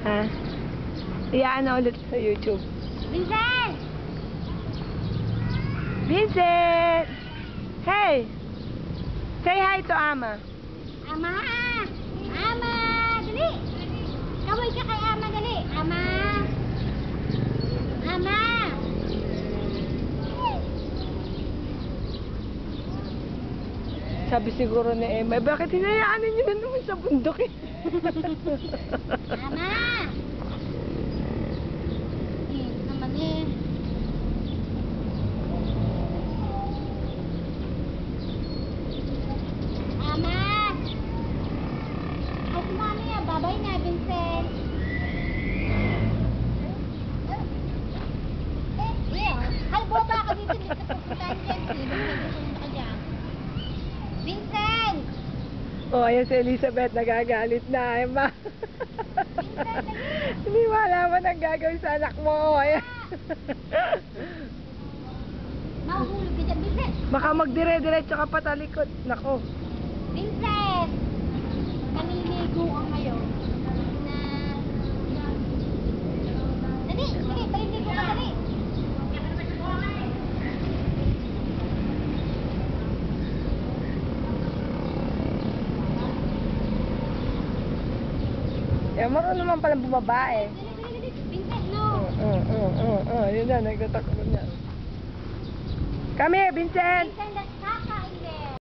Ha? Iyaan na ulit sa YouTube. Vincent! Vincent! Hey! Say hi to Ama. Ama! Ama! Dali! Kaway ka kay Ama, dali! Ama! Ama! Sabi siguro ni Emma, bakit hinayaan niyo na naman sa bundok eh? Ama! Naman eh. Ama! Ay, si Mami ah. Babay na, Vincent. Ay, bota ka dito. Dito ka pupuntahan dyan. Pupunta ka dyan. Vincent! Oh, ayan si Elizabeth, nagagalit na, Emma. Hindi mo alaman ang gagawin sa anak mo. Ayan. Mahuhulog ka dyan, Vincent! Baka magdire-diretso ka pa talikod. Nako. Vincent! Kaniligo ka ngayon. Dali! Dali! Paliligo ka, dali! Eh, marunong naman palang bumaba eh. Dali! Vincent, no! Yun na, nagtatakbo niya. Come here, Vincent! Vincent,